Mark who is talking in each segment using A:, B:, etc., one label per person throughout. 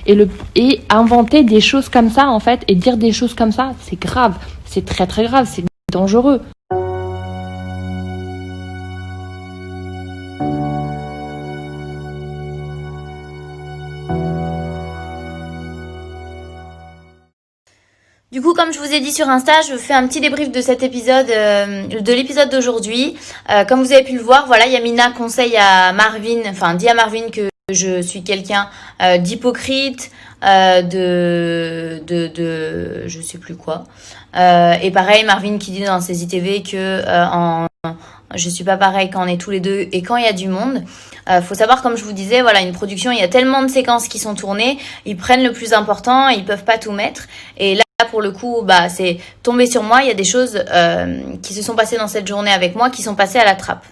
A: et inventer des choses comme ça en fait et dire des choses comme ça, c'est grave, c'est très très grave, c'est dangereux.
B: Du coup, comme je vous ai dit sur Insta, je fais un petit débrief de cet épisode, de l'épisode d'aujourd'hui. Comme vous avez pu le voir, voilà, Yamina conseille à Marvin, enfin dit à Marvin que je suis quelqu'un d'hypocrite, je sais plus quoi. Et pareil, Marvin qui dit dans ses ITV que je suis pas pareil quand on est tous les deux et quand il y a du monde. Faut savoir, comme je vous disais, voilà, une production, il y a tellement de séquences qui sont tournées, ils prennent le plus important, ils peuvent pas tout mettre. Et là, pour le coup, bah, c'est tombé sur moi. Il y a des choses qui se sont passées dans cette journée avec moi qui sont passées à la trappe.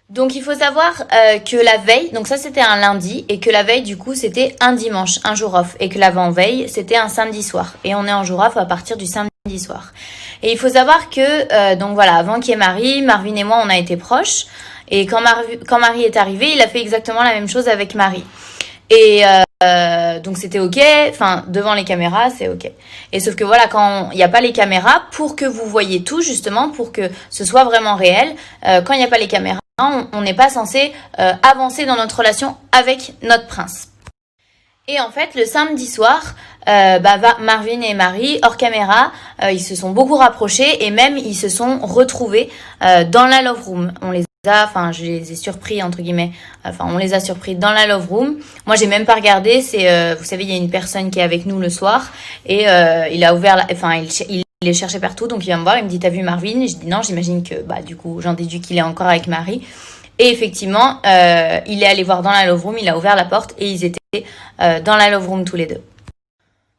B: Donc il faut savoir que la veille, donc ça c'était un lundi, et que la veille du coup c'était un dimanche, un jour off, et que l'avant-veille c'était un samedi soir. Et on est en jour off à partir du samedi soir. Et il faut savoir que, donc voilà, avant qu'il y ait Marie, Marvin et moi on a été proches. Et quand Marie est arrivée, il a fait exactement la même chose avec Marie. Et donc c'était ok, enfin devant les caméras c'est ok. Et sauf que voilà, quand il n'y a pas les caméras, pour que vous voyez tout justement, pour que ce soit vraiment réel, quand il n'y a pas les caméras, on n'est pas censé avancer dans notre relation avec notre prince. Et en fait, le samedi soir, Marvin et Marie, hors caméra, ils se sont beaucoup rapprochés et même ils se sont retrouvés dans la love room. Je les ai surpris entre guillemets. On les a surpris dans la love room. Moi, j'ai même pas regardé. Vous savez, il y a une personne qui est avec nous le soir et il a ouvert, il les cherchait partout. Donc il vient me voir, il me dit t'as vu Marvin? Et je dis non, j'imagine que du coup j'en déduis qu'il est encore avec Marie. Et effectivement, il est allé voir dans la love room, il a ouvert la porte et ils étaient dans la love room tous les deux.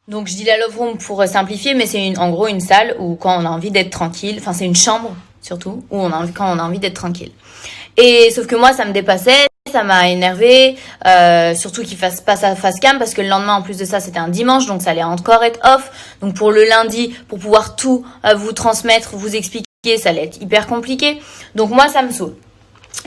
B: Donc je dis la love room pour simplifier, mais c'est en gros une salle où quand on a envie d'être tranquille, enfin c'est une chambre surtout, où quand on a envie d'être tranquille. Et sauf que moi ça me dépassait, ça m'a énervée, surtout qu'il fasse pas sa face cam parce que le lendemain en plus de ça c'était un dimanche, donc ça allait encore être off. Donc pour le lundi, pour pouvoir tout vous transmettre, vous expliquer, ça allait être hyper compliqué. Donc moi ça me saoule.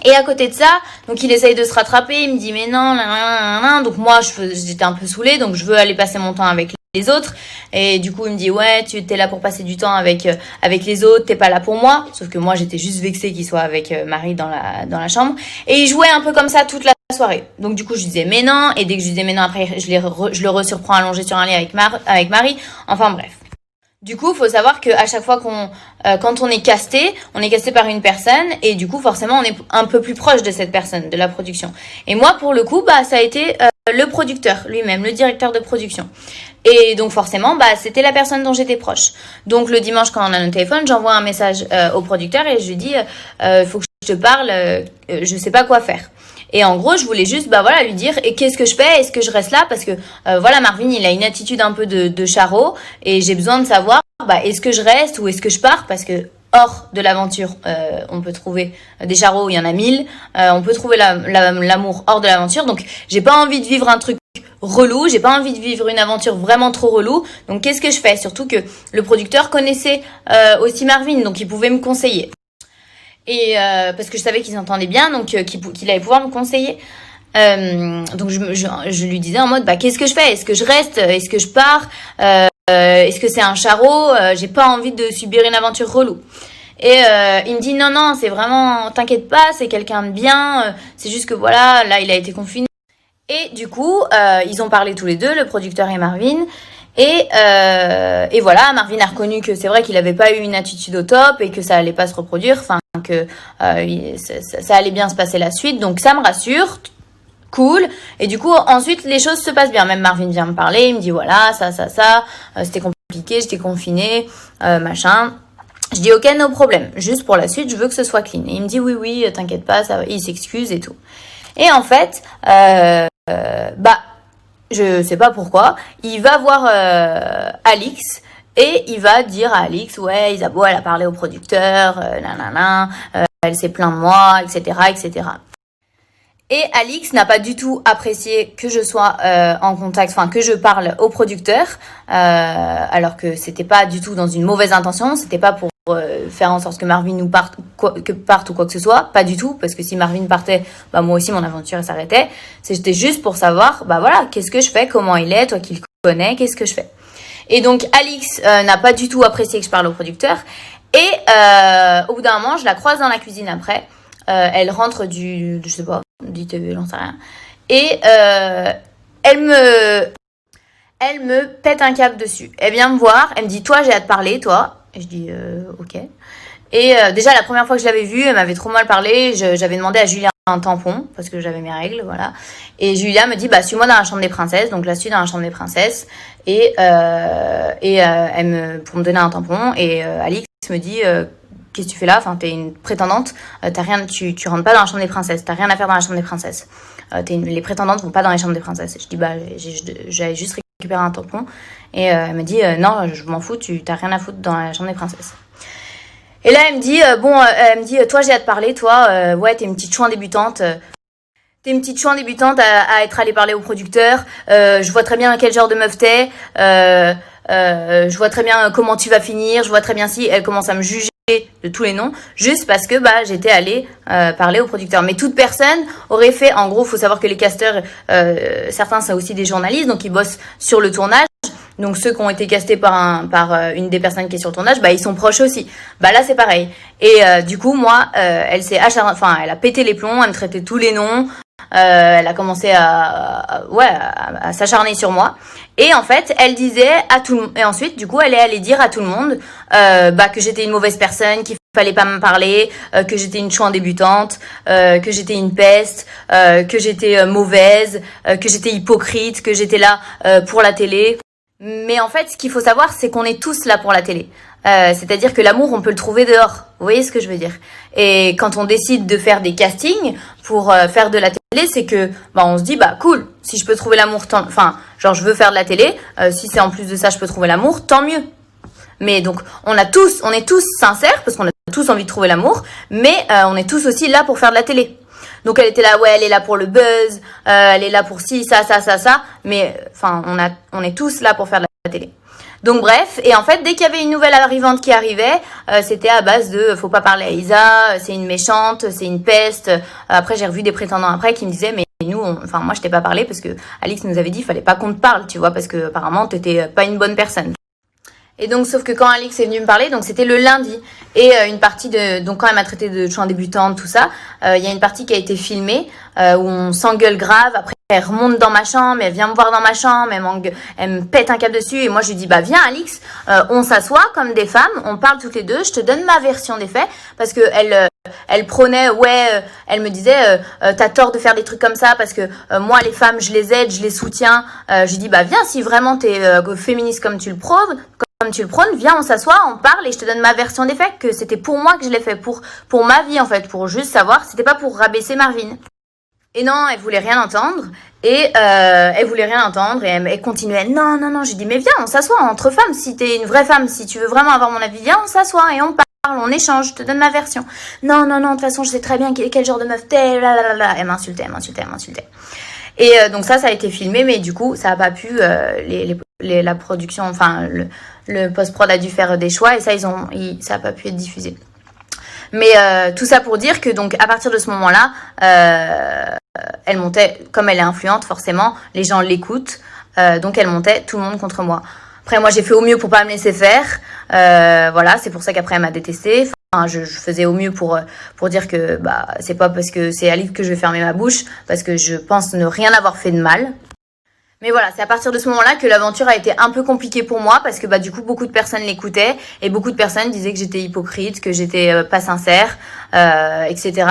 B: Et à côté de ça, donc il essaye de se rattraper, il me dit mais non, donc moi j'étais un peu saoulée, donc je veux aller passer mon temps avec les autres, et du coup il me dit ouais tu es là pour passer du temps avec les autres, t'es pas là pour moi, sauf que moi j'étais juste vexée qu'il soit avec Marie dans la chambre, et il jouait un peu comme ça toute la soirée. Donc du coup je disais mais non, et dès que je disais mais non après je le resurprends allongé sur un lit avec Marie, enfin bref. Du coup, il faut savoir qu'à chaque fois quand on est casté par une personne et du coup, forcément, on est un peu plus proche de cette personne, de la production. Et moi, pour le coup, ça a été le producteur lui-même, le directeur de production. Et donc, forcément, c'était la personne dont j'étais proche. Donc, le dimanche, quand on a notre téléphone, j'envoie un message au producteur et je lui dis, faut que je te parle, je sais pas quoi faire. Et en gros, je voulais juste, lui dire, et qu'est-ce que je fais? Est-ce que je reste là? Parce que, Marvin, il a une attitude un peu de charreau, et j'ai besoin de savoir, est-ce que je reste ou est-ce que je pars? Parce que, hors de l'aventure, on peut trouver des charreaux, il y en a 1000, on peut trouver l'amour hors de l'aventure, donc j'ai pas envie de vivre un truc relou, j'ai pas envie de vivre une aventure vraiment trop relou, donc qu'est-ce que je fais? Surtout que le producteur connaissait aussi Marvin, donc il pouvait me conseiller. Et parce que je savais qu'ils s'entendaient bien, donc qu'il allait pouvoir me conseiller. Donc je lui disais en mode qu'est-ce que je fais? Est-ce que je reste? Est-ce que je pars? Est-ce que c'est un charreau? J'ai pas envie de subir une aventure relou. Et il me dit non, c'est vraiment, t'inquiète pas, c'est quelqu'un de bien, c'est juste que là il a été confiné. Et du coup ils ont parlé tous les deux, le producteur et Marvin. Et voilà, Marvin a reconnu que c'est vrai qu'il avait pas eu une attitude au top et que ça allait pas se reproduire, que ça allait bien se passer la suite, donc ça me rassure, cool. Et du coup ensuite les choses se passent bien, même Marvin vient me parler, il me dit voilà, ça, c'était compliqué, j'étais confinée, machin. Je dis ok, no problème, juste pour la suite je veux que ce soit clean. Et il me dit oui, t'inquiète pas, ça va. Il s'excuse et tout. Et en fait, je sais pas pourquoi, il va voir Alix et il va dire à Alix, ouais, Isabeau, elle a parlé au producteur, elle s'est plaint de moi, etc., etc. Et Alix n'a pas du tout apprécié que je sois en contact, que je parle au producteur, alors que c'était pas du tout dans une mauvaise intention, c'était pas pour faire en sorte que Marvin nous parte, parte ou quoi que ce soit, pas du tout, parce que si Marvin partait, bah moi aussi mon aventure s'arrêtait. C'était juste pour savoir, bah voilà, qu'est-ce que je fais, comment il est, toi qui le connais, qu'est-ce que je fais. Et donc Alix n'a pas du tout apprécié que je parle au producteur. Et au bout d'un moment, je la croise dans la cuisine après. Elle rentre je sais pas, du TV, j'en sais rien. Et elle me pète un câble dessus. Elle vient me voir, elle me dit, toi, j'ai hâte de parler, toi. Et je dis, ok. Et déjà, la première fois que je l'avais vue, elle m'avait trop mal parlé. J'avais demandé à Julia un tampon, parce que j'avais mes règles, voilà. Et Julia me dit, bah, suis-moi dans la chambre des princesses. Donc, je la suis dans la chambre des princesses. Et pour me donner un tampon. Et Alix me dit, qu'est-ce que tu fais là? Enfin, t'es une prétendante. Tu rentres pas dans la chambre des princesses. T'as rien à faire dans la chambre des princesses. Les prétendantes vont pas dans les chambres des princesses. Je dis, bah, j'avais juste récupéré un tampon. Et elle me dit, non, je m'en fous, t'as rien à foutre dans la chambre des princesses. Et là, elle me dit, toi, j'ai hâte de parler, toi, ouais, t'es une petite chouin débutante. T'es une petite chouin débutante à être allée parler au producteur. Je vois très bien quel genre de meuf t'es. Je vois très bien comment tu vas finir. Je vois très bien si elle commence à me juger de tous les noms, juste parce que bah j'étais allée parler au producteur. Mais toute personne aurait fait, en gros, faut savoir que les casteurs, certains c'est aussi des journalistes, donc ils bossent sur le tournage. Donc ceux qui ont été castés par une des personnes qui est sur le tournage, bah ils sont proches aussi. Bah là c'est pareil. Et du coup moi, elle elle a pété les plombs, elle me traitait tous les noms. Elle a commencé à s'acharner sur moi. Et en fait, elle disait à tout le monde. Et ensuite, du coup, elle est allée dire à tout le monde que j'étais une mauvaise personne, qu'il fallait pas me parler, que j'étais une chouin débutante, que j'étais une peste, que j'étais mauvaise, que j'étais hypocrite, que j'étais là pour la télé. Mais en fait, ce qu'il faut savoir, c'est qu'on est tous là pour la télé. C'est-à-dire que l'amour, on peut le trouver dehors. Vous voyez ce que je veux dire? Et quand on décide de faire des castings pour faire de la télé, c'est que on se dit bah cool, si je peux trouver l'amour, je veux faire de la télé, si c'est en plus de ça je peux trouver l'amour, tant mieux. Mais donc on est tous sincères parce qu'on a tous envie de trouver l'amour, mais on est tous aussi là pour faire de la télé. Donc elle était là, ouais, elle est là pour le buzz, elle est là pour ci, ça, mais on est tous là pour faire de la télé. Donc bref, et en fait, dès qu'il y avait une nouvelle arrivante qui arrivait, c'était à base de faut pas parler à Isa, c'est une méchante, c'est une peste. Après, j'ai revu des prétendants après qui me disaient mais nous, moi je t'ai pas parlé parce que Alix nous avait dit fallait pas qu'on te parle, tu vois, parce que apparemment t'étais pas une bonne personne. Et donc, sauf que quand Alix est venue me parler, donc c'était le lundi, et une partie donc quand elle m'a traité de chouin débutante, tout ça, il y a une partie qui a été filmée où on s'engueule grave. Après, elle remonte dans ma chambre, elle vient me voir dans ma chambre, elle me pète un câble dessus, et moi je lui dis bah viens Alix, on s'assoit comme des femmes, on parle toutes les deux, je te donne ma version des faits, parce que elle prônait, elle me disait t'as tort de faire des trucs comme ça parce que moi les femmes je les aide, je les soutiens. Je lui dis bah viens si vraiment t'es féministe comme tu le prônes, viens on s'assoit, on parle et je te donne ma version des faits, que c'était pour moi que je l'ai fait, pour ma vie en fait, pour juste savoir, c'était pas pour rabaisser Marvin. Et non, elle voulait rien entendre. Et elle continuait. Non. J'ai dit mais viens, on s'assoit entre femmes. Si t'es une vraie femme, si tu veux vraiment avoir mon avis, viens, on s'assoit et on parle, on échange. Je te donne ma version. Non. De toute façon, je sais très bien quel genre de meuf t'es. Elle m'insultait. Et donc ça a été filmé, mais du coup, ça a pas pu. La production, le post-prod a dû faire des choix et ça, ça a pas pu être diffusé. Mais tout ça pour dire que donc à partir de ce moment-là, elle montait, comme elle est influente forcément, les gens l'écoutent, donc elle montait tout le monde contre moi. Après moi j'ai fait au mieux pour pas me laisser faire, voilà, c'est pour ça qu'après elle m'a détestée. Je faisais au mieux pour dire que c'est pas parce que c'est Alix que je vais fermer ma bouche, parce que je pense ne rien avoir fait de mal. Mais voilà, c'est à partir de ce moment-là que l'aventure a été un peu compliquée pour moi parce que du coup beaucoup de personnes l'écoutaient et beaucoup de personnes disaient que j'étais hypocrite, que j'étais pas sincère, etc.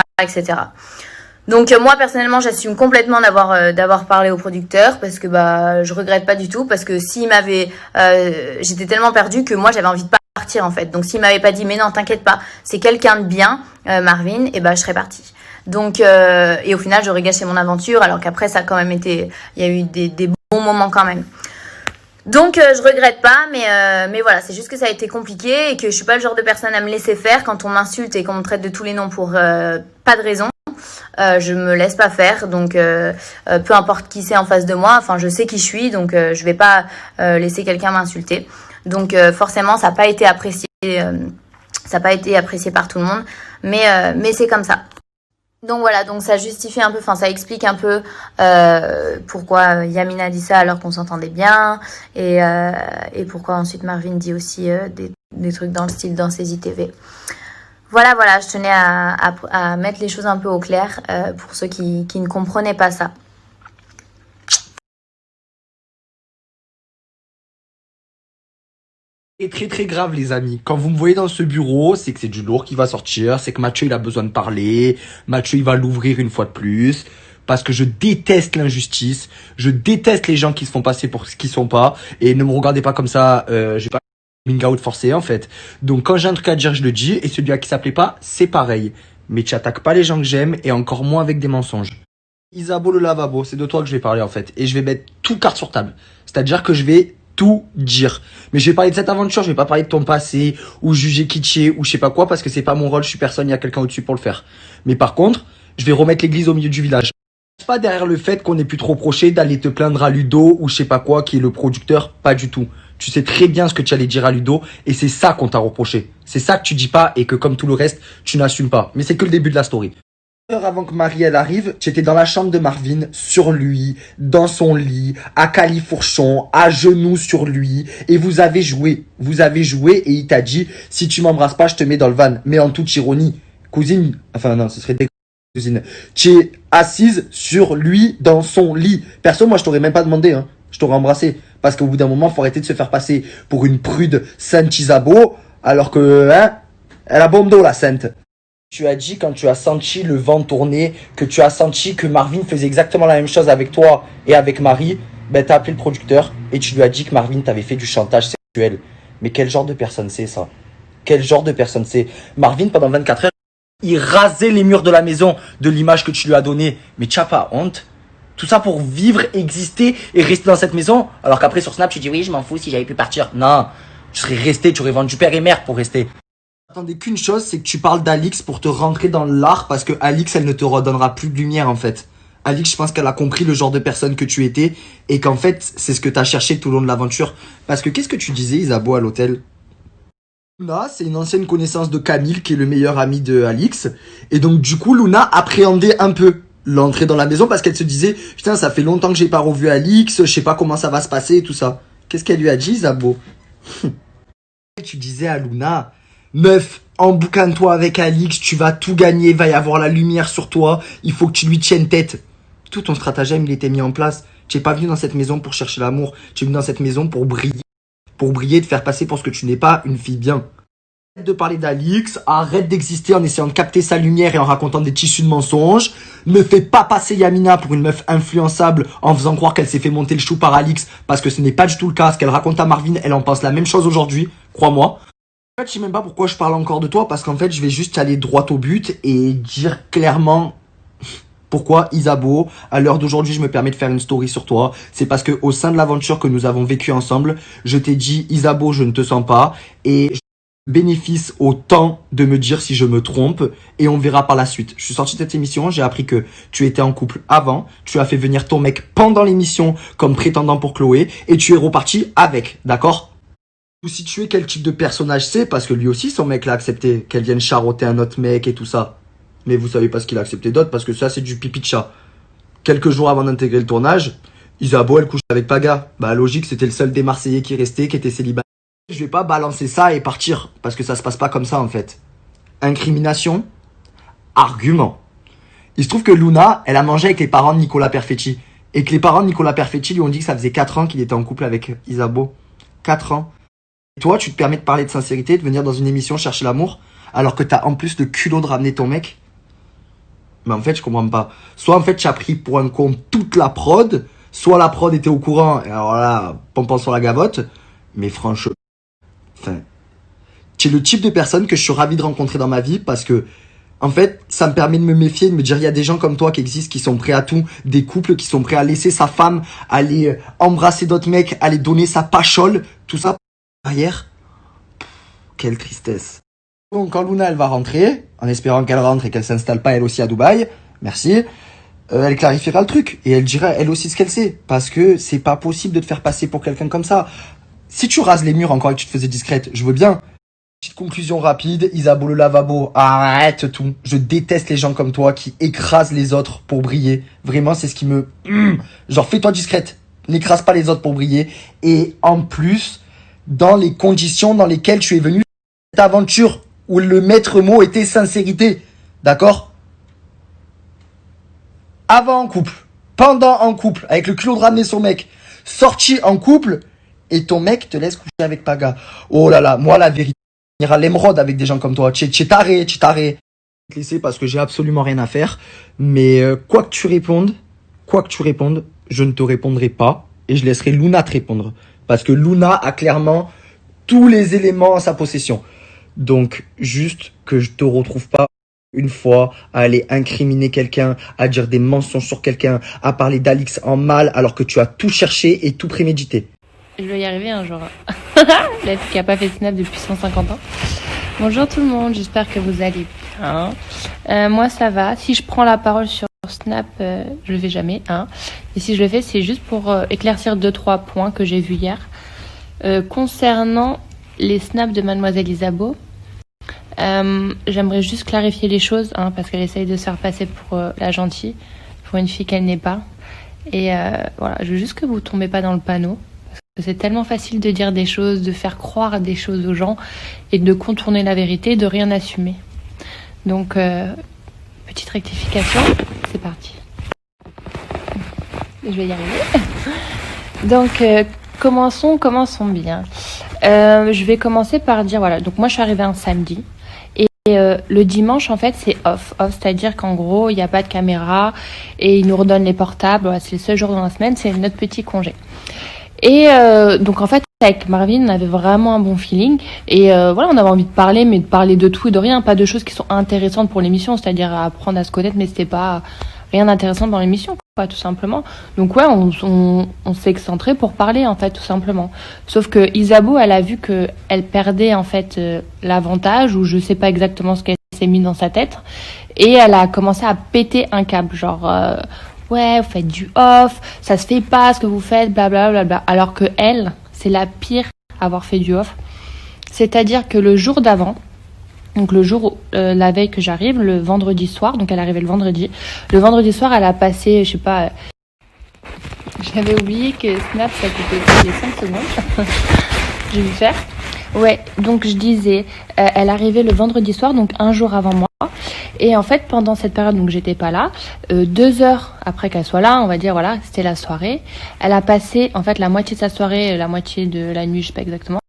B: Donc moi personnellement j'assume complètement d'avoir parlé au producteur parce que je regrette pas du tout, parce que j'étais tellement perdue que moi j'avais envie de partir en fait. Donc s'il m'avait pas dit mais non t'inquiète pas, c'est quelqu'un de bien, Marvin, et je serais partie. Donc et au final j'aurais gâché mon aventure, alors qu'après ça a quand même été, il y a eu des bons moments quand même. Donc je regrette pas, mais voilà, c'est juste que ça a été compliqué et que je suis pas le genre de personne à me laisser faire quand on m'insulte et qu'on me traite de tous les noms pour pas de raison. Je me laisse pas faire, donc peu importe qui c'est en face de moi, je sais qui je suis, donc je vais pas laisser quelqu'un m'insulter. Donc forcément ça n'a pas été apprécié Ça n'a pas été apprécié par tout le monde, mais c'est comme ça. Donc voilà, donc ça justifie un peu, enfin ça explique un peu pourquoi Yamina dit ça alors qu'on s'entendait bien, et pourquoi ensuite Marvin dit aussi des trucs dans le style dans ses ITV. Voilà, je tenais à mettre les choses un peu au clair pour ceux qui ne comprenaient pas ça.
C: C'est très très grave les amis. Quand vous me voyez dans ce bureau, c'est que c'est du lourd qui va sortir, c'est que Mathieu il a besoin de parler, Mathieu il va l'ouvrir une fois de plus, parce que je déteste l'injustice, je déteste les gens qui se font passer pour ce qu'ils sont pas, et ne me regardez pas comme ça, j'ai pas coming out forcé en fait. Donc quand j'ai un truc à dire je le dis, et celui à qui ça plaît pas, c'est pareil. Mais tu attaques pas les gens que j'aime, et encore moins avec des mensonges. Isabeau le lavabo, c'est de toi que je vais parler en fait, et je vais mettre tout carte sur table. C'est-à-dire que je vais tout dire. Mais je vais parler de cette aventure, je vais pas parler de ton passé, ou juger Kitché, ou je sais pas quoi, parce que c'est pas mon rôle, je suis personne, il y a quelqu'un au-dessus pour le faire. Mais par contre, je vais remettre l'église au milieu du village. C'est pas derrière le fait qu'on ait pu te reprocher d'aller te plaindre à Ludo, ou je sais pas quoi, qui est le producteur, pas du tout. Tu sais très bien ce que tu allais dire à Ludo, et c'est ça qu'on t'a reproché. C'est ça que tu dis pas, et que comme tout le reste, tu n'assumes pas. Mais c'est que le début de la story. Heure avant que Marie elle arrive, tu étais dans la chambre de Marvin, sur lui, dans son lit, à califourchon, à genoux sur lui, et vous avez joué, et il t'a dit, si tu m'embrasses pas, je te mets dans le van, mais en toute ironie, cousine, enfin non, ce serait des cousine, tu es assise sur lui, dans son lit, perso, moi je t'aurais même pas demandé, hein, je t'aurais embrassé, parce qu'au bout d'un moment, faut arrêter de se faire passer pour une prude Sainte Isabeau, alors que, hein, elle a bon dos la Sainte. Tu as dit quand tu as senti le vent tourner, que tu as senti que Marvin faisait exactement la même chose avec toi et avec Marie, ben t'as appelé le producteur et tu lui as dit que Marvin t'avait fait du chantage sexuel. Mais quel genre de personne c'est ça? Quel genre de personne c'est? Marvin, pendant 24 heures, il rasait les murs de la maison de l'image que tu lui as donnée. Mais tu n'as pas honte? Tout ça pour vivre, exister et rester dans cette maison, alors qu'après sur Snap tu dis oui je m'en fous si j'avais pu partir. Non, tu serais resté, tu aurais vendu père et mère pour rester. Attendez qu'une chose, c'est que tu parles d'Alix pour te rentrer dans l'art parce que Alix, elle ne te redonnera plus de lumière en fait. Alix, je pense qu'elle a compris le genre de personne que tu étais et qu'en fait, c'est ce que tu as cherché tout au long de l'aventure. Parce que qu'est-ce que tu disais, Isabeau, à l'hôtel? Luna, c'est une ancienne connaissance de Camille qui est le meilleur ami de Alix. Et donc du coup, Luna appréhendait un peu l'entrée dans la maison parce qu'elle se disait « Putain, ça fait longtemps que j'ai pas revu Alix, je sais pas comment ça va se passer et tout ça. » Qu'est-ce qu'elle lui a dit, Isabeau? Tu disais à Luna... Meuf, emboucane-toi avec Alix, tu vas tout gagner, va y avoir la lumière sur toi, il faut que tu lui tiennes tête. Tout ton stratagème, il était mis en place. Tu n'es pas venu dans cette maison pour chercher l'amour, tu es venu dans cette maison pour briller, te faire passer pour ce que tu n'es pas, une fille bien. Arrête de parler d'Alix, arrête d'exister en essayant de capter sa lumière et en racontant des tissus de mensonges. Ne fais pas passer Yamina pour une meuf influençable en faisant croire qu'elle s'est fait monter le chou par Alix, parce que ce n'est pas du tout le cas. Ce qu'elle raconte à Marvin, elle en pense la même chose aujourd'hui, crois-moi. En fait, je sais même pas pourquoi je parle encore de toi, parce qu'en fait, je vais juste aller droit au but et dire clairement pourquoi Isabeau, à l'heure d'aujourd'hui, je me permets de faire une story sur toi. C'est parce que au sein de l'aventure que nous avons vécue ensemble, je t'ai dit, Isabeau, je ne te sens pas, et je bénéficie au temps de me dire si je me trompe, et on verra par la suite. Je suis sorti de cette émission, j'ai appris que tu étais en couple avant, tu as fait venir ton mec pendant l'émission comme prétendant pour Chloé, et tu es reparti avec, d'accord ? Ou si tu es quel type de personnage c'est, parce que lui aussi, son mec l'a accepté, qu'elle vienne charroter un autre mec et tout ça. Mais vous savez pas ce qu'il a accepté d'autre, parce que ça, c'est du pipi de chat. Quelques jours avant d'intégrer le tournage, Isabeau, elle couche avec Paga. Bah, logique, c'était le seul des Marseillais qui restait, qui était célibataire. Je vais pas balancer ça et partir, parce que ça se passe pas comme ça, en fait. Incrimination, argument. Il se trouve que Luna, elle a mangé avec les parents de Nicolas Perfetti. Et que les parents de Nicolas Perfetti lui ont dit que ça faisait 4 ans qu'il était en couple avec Isabeau. 4 ans. Et toi, tu te permets de parler de sincérité, de venir dans une émission chercher l'amour, alors que t'as en plus le culot de ramener ton mec. Mais en fait, je comprends pas. Soit en fait, tu as pris pour un con toute la prod, soit la prod était au courant, et alors là, pompant sur la gavotte. Mais franchement, enfin, tu es le type de personne que je suis ravi de rencontrer dans ma vie parce que, en fait, ça me permet de me méfier, de me dire, il y a des gens comme toi qui existent, qui sont prêts à tout, des couples qui sont prêts à laisser sa femme, aller embrasser d'autres mecs, aller donner sa pachole, tout ça. Arrière, quelle tristesse. Donc quand Luna elle va rentrer, en espérant qu'elle rentre et qu'elle s'installe pas elle aussi à Dubaï, merci, elle clarifiera le truc et elle dira elle aussi ce qu'elle sait, parce que c'est pas possible de te faire passer pour quelqu'un comme ça. Si tu rases les murs encore et que tu te faisais discrète, je veux bien. petite conclusion rapide. Isabeau le lavabo, arrête tout. Je déteste les gens comme toi qui écrasent les autres pour briller. Vraiment, c'est ce qui me... Genre, fais-toi discrète. N'écrase pas les autres pour briller. Et en plus, dans les conditions dans lesquelles tu es venu cette aventure, où le maître mot était sincérité. D'accord? Avant en couple, pendant en couple, avec le culot de ramener son mec, sorti en couple, et ton mec te laisse coucher avec Paga. Oh là là, moi la vérité, il ira l'émeraude avec des gens comme toi. Tu es taré. Je vais te laisser parce que j'ai absolument rien à faire. Mais quoi que tu répondes, je ne te répondrai pas. Et je laisserai Luna te répondre. Parce que Luna a clairement tous les éléments en sa possession. Donc, juste que je te retrouve pas une fois à aller incriminer quelqu'un, à dire des mensonges sur quelqu'un, à parler d'Alix en mal alors que tu as tout cherché et tout prémédité.
A: Je vais y arriver un jour. La fille qui a pas fait Snap depuis 150 ans. Bonjour tout le monde, j'espère que vous allez bien. Moi ça va. Si je prends la parole sur Snap, je le fais jamais. Et si je le fais, c'est juste pour éclaircir 2-3 points que j'ai vus hier. Concernant les snaps de Mademoiselle Isabeau, j'aimerais juste clarifier les choses parce qu'elle essaye de se faire passer pour la gentille, pour une fille qu'elle n'est pas. Et voilà, je veux juste que vous tombez pas dans le panneau. C'est tellement facile de dire des choses, de faire croire des choses aux gens et de contourner la vérité, de rien assumer. Donc, petite rectification, c'est parti. Je vais y arriver. Donc, commençons bien. Je vais commencer par dire, voilà, donc moi je suis arrivée un samedi. Et le dimanche, en fait, c'est off, c'est-à-dire qu'en gros, il n'y a pas de caméra et ils nous redonnent les portables. Voilà, c'est le seul jour dans la semaine, c'est notre petit congé. Et donc en fait avec Marvin on avait vraiment un bon feeling et voilà, on avait envie de parler, mais de parler de tout et de rien, pas de choses qui sont intéressantes pour l'émission, c'est-à-dire apprendre à se connaître, mais c'était pas rien d'intéressant dans l'émission, quoi, tout simplement. Donc ouais, on s'est excentré pour parler en fait, tout simplement. Sauf que Isabeau, elle a vu que elle perdait en fait l'avantage, ou je sais pas exactement ce qu'elle s'est mis dans sa tête, et elle a commencé à péter un câble, genre ouais, vous faites du off, ça se fait pas ce que vous faites, blablabla. Alors que elle, c'est la pire à avoir fait du off. C'est-à-dire que le jour d'avant, donc le jour, la veille que j'arrive, le vendredi soir, donc elle arrivait le vendredi soir, elle a passé, je sais pas, j'avais oublié que Snap, ça coupait les 5 secondes. Je vais le faire. Ouais, donc je disais, elle arrivait le vendredi soir, donc un jour avant moi. Et en fait, pendant cette période, donc j'étais pas là, 2 heures après qu'elle soit là, on va dire, voilà, c'était la soirée. Elle a passé, en fait, la moitié de sa soirée, la moitié de la nuit, je sais pas exactement,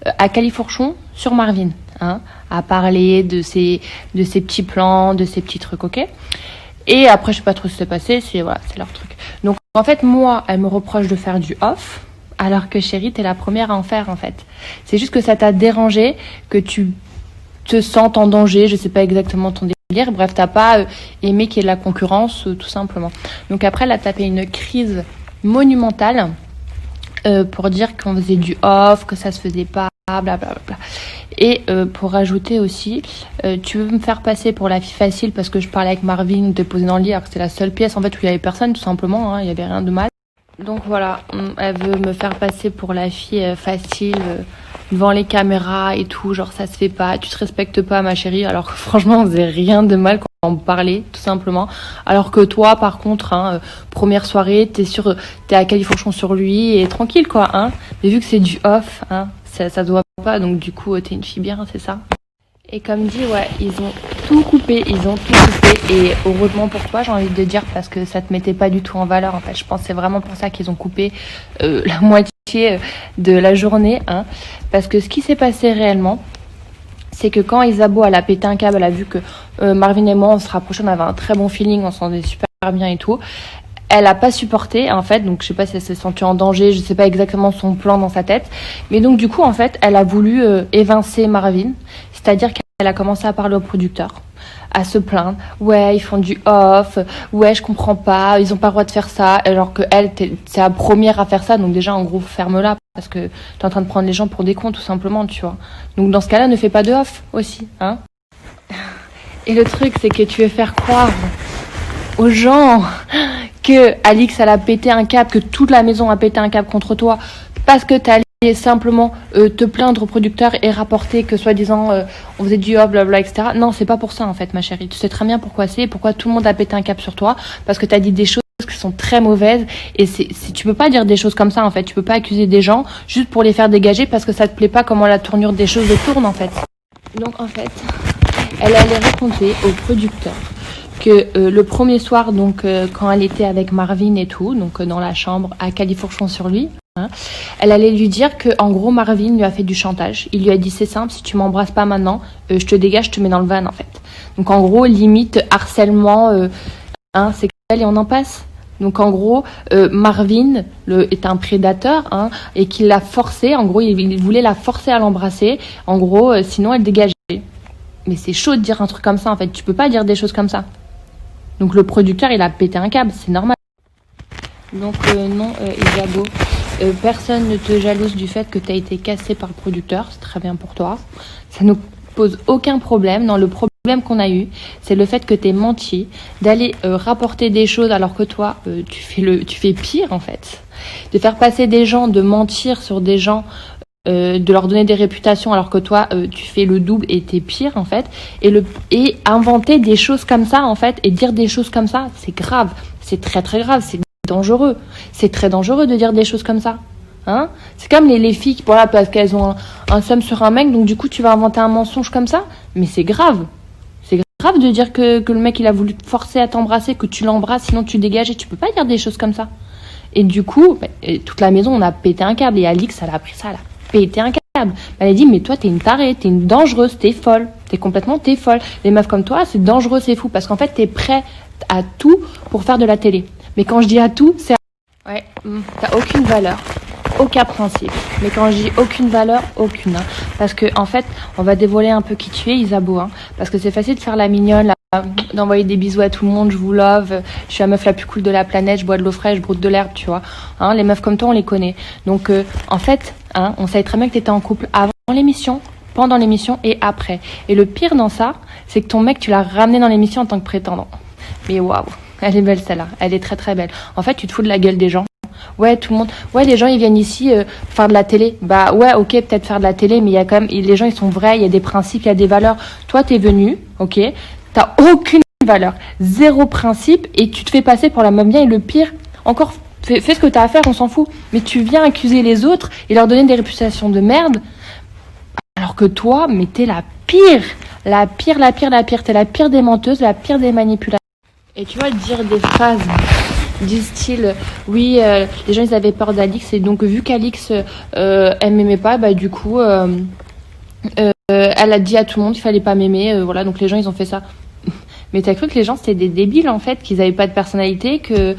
A: à Califourchon, sur Marvin, à parler de ses petits plans, de ses petits trucs, ok. Et après, je sais pas trop ce qui s'est passé, c'est leur truc. Donc, en fait, moi, elle me reproche de faire du off, alors que chérie, t'es la première à en faire, en fait. C'est juste que ça t'a dérangé, que tu te sentes en danger, je sais pas exactement ton délire, bref, t'as pas aimé qu'il y ait de la concurrence, tout simplement. Donc après, elle a tapé une crise monumentale pour dire qu'on faisait du off, que ça se faisait pas, blablabla. Et pour rajouter aussi, tu veux me faire passer pour la fille facile parce que je parlais avec Marvin, t'es posé dans le lit, alors que c'était la seule pièce en fait où il y avait personne, tout simplement, il y avait rien de mal. Donc voilà, elle veut me faire passer pour la fille facile devant les caméras et tout, genre ça se fait pas, tu te respectes pas ma chérie, alors que franchement on faisait rien de mal quand on parlait, tout simplement. Alors que toi par contre, première soirée, t'es à Califourchon sur lui et tranquille quoi, mais vu que c'est du off, ça se voit pas, donc du coup t'es une fille bien, c'est ça. Et comme dit, ouais, ils ont tout coupé, et heureusement pour toi, j'ai envie de dire, parce que ça te mettait pas du tout en valeur, en fait. Je pense que c'est vraiment pour ça qu'ils ont coupé la moitié de la journée, parce que ce qui s'est passé réellement, c'est que quand Isabeau, elle a pété un câble, elle a vu que Marvin et moi, on se rapprochait, on avait un très bon feeling, on s'entendait super bien et tout. Elle a pas supporté, en fait, donc je sais pas si elle s'est sentie en danger, je sais pas exactement son plan dans sa tête, mais donc du coup, en fait, elle a voulu évincer Marvin, c'est-à-dire qu'elle a commencé à parler au producteur, à se plaindre, ouais, ils font du off, ouais, je comprends pas, ils ont pas le droit de faire ça, alors que elle, c'est la première à faire ça, donc déjà, en gros, ferme-la, parce que t'es en train de prendre les gens pour des cons, tout simplement, tu vois. Donc dans ce cas-là, ne fais pas de off, aussi, Et le truc, c'est que tu veux faire croire aux gens que Alix, elle a pété un câble, que toute la maison a pété un câble contre toi, parce que t'as simplement te plaindre au producteur et rapporter que soi-disant on faisait du hop, blabla, etc. Non, c'est pas pour ça en fait, ma chérie. Tu sais très bien pourquoi c'est, pourquoi tout le monde a pété un cap sur toi, parce que t'as dit des choses qui sont très mauvaises et tu peux pas dire des choses comme ça en fait. Tu peux pas accuser des gens juste pour les faire dégager parce que ça te plaît pas comment la tournure des choses tourne en fait. Donc en fait, elle allait raconter au producteur que le premier soir, donc quand elle était avec Marvin et tout, donc dans la chambre à califourchon sur lui, hein, elle allait lui dire que en gros Marvin lui a fait du chantage. Il lui a dit c'est simple, si tu m'embrasses pas maintenant, je te dégage, je te mets dans le van en fait. Donc en gros limite harcèlement sexuel et on en passe. Donc en gros Marvin est un prédateur et qu'il l'a forcé. En gros il voulait la forcer à l'embrasser. En gros sinon elle dégageait. Mais c'est chaud de dire un truc comme ça en fait. Tu peux pas dire des choses comme ça. Donc le producteur, il a pété un câble, c'est normal. Donc non, Isabeau, personne ne te jalouse du fait que tu as été cassé par le producteur, c'est très bien pour toi. Ça ne pose aucun problème. Non, le problème qu'on a eu, c'est le fait que tu aies menti, d'aller rapporter des choses alors que toi, tu fais pire en fait. De faire passer des gens, de mentir sur des gens, de leur donner des réputations alors que toi tu fais le double et t'es pire en fait et inventer des choses comme ça en fait et dire des choses comme ça, c'est grave, c'est très très grave, c'est dangereux, c'est très dangereux de dire des choses comme ça, hein. C'est comme les filles qui voilà parce qu'elles ont un seum sur un mec, donc du coup tu vas inventer un mensonge comme ça, mais c'est grave de dire que le mec il a voulu te forcer à t'embrasser, que tu l'embrasses sinon tu dégages, et tu peux pas dire des choses comme ça. Et du coup toute la maison on a pété un câble et Alix elle a pris ça là, péter un câble. Elle a dit mais toi t'es une tarée, t'es une dangereuse, t'es folle, t'es folle. Les meufs comme toi c'est dangereux, c'est fou parce qu'en fait t'es prêt à tout pour faire de la télé. Mais quand je dis à tout, c'est ouais, t'as aucune valeur, aucun principe. Mais quand je dis aucune valeur, aucune. Parce que en fait, on va dévoiler un peu qui tu es, Isabeau. Parce que c'est facile de faire la mignonne, d'envoyer des bisous à tout le monde, je vous love, je suis la meuf la plus cool de la planète, je bois de l'eau fraîche, je broute de l'herbe, tu vois. Les meufs comme toi, on les connaît. Donc en fait, on savait très bien que t'étais en couple avant l'émission, pendant l'émission et après. Et le pire dans ça, c'est que ton mec, tu l'as ramené dans l'émission en tant que prétendant. Mais waouh, elle est belle celle-là, elle est très très belle. En fait, tu te fous de la gueule des gens. Ouais, tout le monde. Ouais, les gens ils viennent ici faire de la télé. Bah ouais, ok, peut-être faire de la télé, mais il y a quand même les gens ils sont vrais, il y a des principes, il y a des valeurs. Toi, t'es venu, ok, t'as aucune valeur, zéro principe, et tu te fais passer pour la meuf bien. Et le pire, encore, fais ce que t'as à faire, on s'en fout. Mais tu viens accuser les autres et leur donner des réputations de merde, alors que toi, mais t'es la pire, t'es la pire des menteuses, la pire des manipulateurs. Et tu vois, dire des phrases du style oui les gens ils avaient peur d'Alix et donc vu qu'Alix elle m'aimait pas, bah du coup elle a dit à tout le monde qu'il fallait pas m'aimer, voilà, donc les gens ils ont fait ça. Mais t'as cru que les gens c'était des débiles en fait, qu'ils avaient pas de personnalité, qu'ils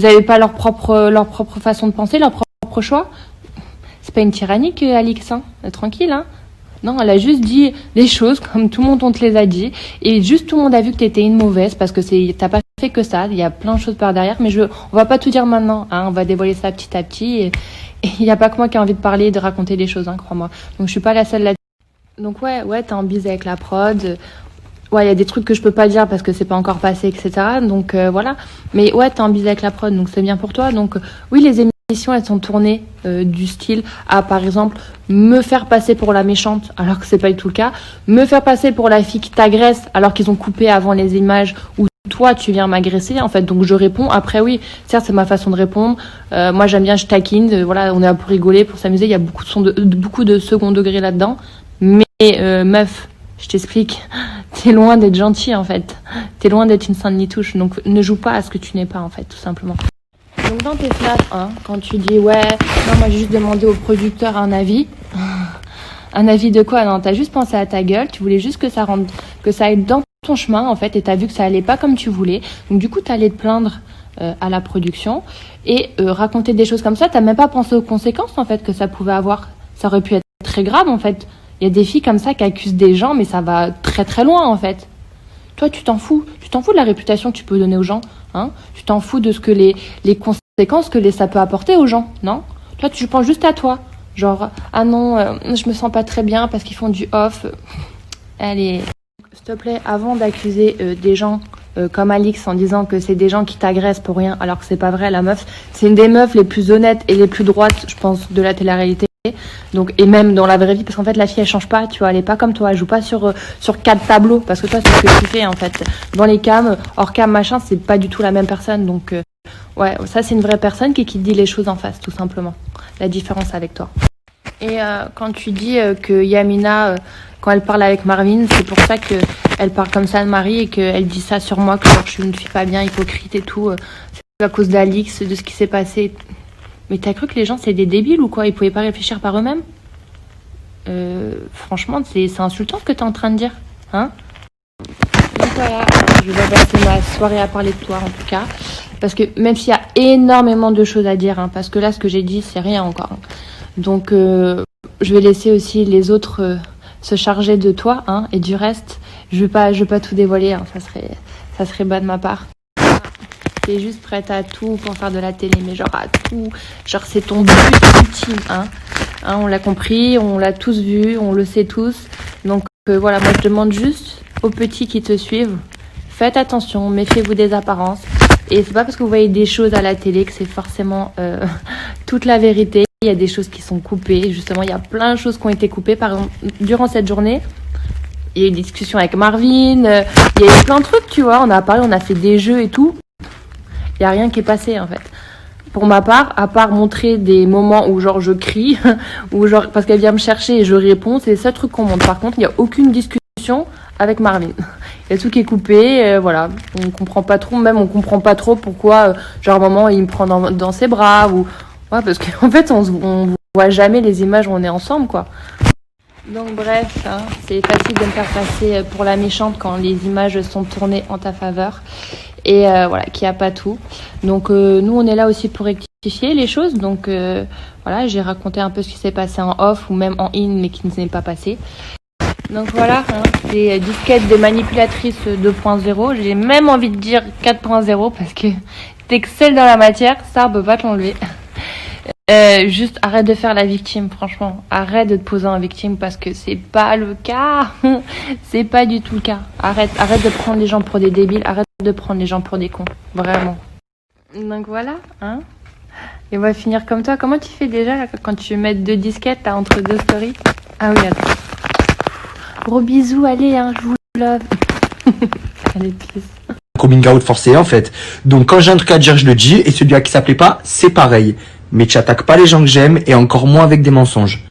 A: avaient pas leur propre façon de penser, leur propre choix? C'est pas une tyrannie que Alix, tranquille, Non, elle a juste dit des choses comme tout le monde on te les a dit, et juste tout le monde a vu que t'étais une mauvaise parce que t'as pas fait que ça, il y a plein de choses par derrière, mais on va pas tout dire maintenant, on va dévoiler ça petit à petit, et il y a pas que moi qui ai envie de parler et de raconter des choses, crois-moi. Donc je suis pas la seule là. Donc ouais, t'es en bise avec la prod. Ouais, il y a des trucs que je peux pas dire parce que c'est pas encore passé, etc. Donc voilà. Mais ouais, t'es en bise avec la prod, donc c'est bien pour toi. Donc oui, les émissions, elles sont tournées du style à, par exemple, me faire passer pour la méchante alors que c'est pas du tout le cas. Me faire passer pour la fille qui t'agresse alors qu'ils ont coupé avant les images où toi, tu viens m'agresser, en fait. Donc je réponds. Après, oui, certes, c'est ma façon de répondre. Moi, j'aime bien, je taquine. Voilà, on est là pour rigoler, pour s'amuser. Il y a beaucoup de second degré là-dedans. Mais meuf, je t'explique, t'es loin d'être gentil en fait. T'es loin d'être une sainte nitouche. Donc ne joue pas à ce que tu n'es pas en fait, tout simplement. Donc dans tes snaps, quand tu dis ouais, non moi j'ai juste demandé au producteur un avis. Un avis de quoi? Non, t'as juste pensé à ta gueule, tu voulais juste que ça aille dans ton chemin en fait, et t'as vu que ça allait pas comme tu voulais. Donc du coup t'allais te plaindre à la production et raconter des choses comme ça. T'as même pas pensé aux conséquences en fait que ça pouvait avoir. Ça aurait pu être très grave en fait. Il y a des filles comme ça qui accusent des gens, mais ça va très très loin en fait. Toi, tu t'en fous. Tu t'en fous de la réputation que tu peux donner aux gens. Tu t'en fous de ce que les conséquences que ça peut apporter aux gens, non? Toi, tu penses juste à toi. Genre, ah non, je me sens pas très bien parce qu'ils font du off. Allez, s'il te plaît, avant d'accuser des gens comme Alix en disant que c'est des gens qui t'agressent pour rien, alors que c'est pas vrai, la meuf, c'est une des meufs les plus honnêtes et les plus droites, je pense, de la télé-réalité. Donc, et même dans la vraie vie, parce qu'en fait, la fille, elle change pas, tu vois, elle est pas comme toi, elle joue pas sur 4 tableaux, parce que toi, c'est ce que tu fais, en fait. Dans les cams, hors cam, machin, c'est pas du tout la même personne. Donc, ouais, ça, c'est une vraie personne qui te dit les choses en face, tout simplement. La différence avec toi. Et quand tu dis que Yamina, quand elle parle avec Marvin, c'est pour ça qu'elle parle comme ça de Marie et qu'elle dit ça sur moi, que genre, je suis une fille pas bien, hypocrite et tout. C'est à cause d'Alix, de ce qui s'est passé. Mais t'as cru que les gens, c'est des débiles ou quoi? Ils pouvaient pas réfléchir par eux-mêmes? Franchement, c'est insultant ce que t'es en train de dire. Hein? Donc voilà, je vais passer ma soirée à parler de toi en tout cas. Parce que même s'il y a énormément de choses à dire, hein, parce que là, ce que j'ai dit, c'est rien encore. Donc, je vais laisser aussi les autres se charger de toi, hein, et du reste. Je vais pas tout dévoiler, hein, ça serait bas de ma part. T'es juste prête à tout pour faire de la télé, mais genre à tout. Genre, c'est ton but ultime, hein. Hein, on l'a compris, on l'a tous vu, on le sait tous. Donc, voilà, moi, je demande juste aux petits qui te suivent, faites attention, méfiez-vous des apparences. Et c'est pas parce que vous voyez des choses à la télé que c'est forcément toute la vérité. Il y a des choses qui sont coupées. Justement, il y a plein de choses qui ont été coupées. Par exemple, durant cette journée, il y a eu des discussions avec Marvin. Il y a eu plein de trucs, tu vois. On a parlé, on a fait des jeux et tout. Il n'y a rien qui est passé, en fait. Pour ma part, à part montrer des moments où, genre, je crie, ou genre, parce qu'elle vient me chercher et je réponds, c'est le seul truc qu'on montre. Par contre, il n'y a aucune discussion avec Marvin. Il y a tout qui est coupé, voilà. On comprend pas trop, même on comprend pas trop pourquoi, genre, à un moment, il me prend dans ses bras, ou... Ouais, parce qu'en fait, on voit jamais les images où on est ensemble, quoi. Donc bref, hein, c'est facile de me faire passer pour la méchante quand les images sont tournées en ta faveur. Et voilà, qu'il n'y a pas tout. Donc nous, on est là aussi pour rectifier les choses. Donc voilà, j'ai raconté un peu ce qui s'est passé en off ou même en in, mais qui ne s'est pas passé. Donc voilà, hein, c'est disquette de manipulatrice 2.0. J'ai même envie de dire 4.0 parce que t'excelles dans la matière, ça, on peut pas te l'enlever. Juste arrête de faire la victime, franchement. Arrête de te poser en victime parce que c'est pas le cas. C'est pas du tout le cas. Arrête de prendre les gens pour des débiles. Arrête de prendre les gens pour des cons. Vraiment. Donc voilà, hein. Et on va finir comme toi. Comment tu fais déjà là, quand tu mets 2 disquettes là, entre 2 stories? Ah oui, attends. Gros bisous, allez, hein, je vous love. Allez, peace.
C: Coming out forcé en fait. Donc quand j'ai un truc à dire, je le dis, et celui à qui ça plaît pas, c'est pareil. Mais tu attaques pas les gens que j'aime, et encore moins avec des mensonges.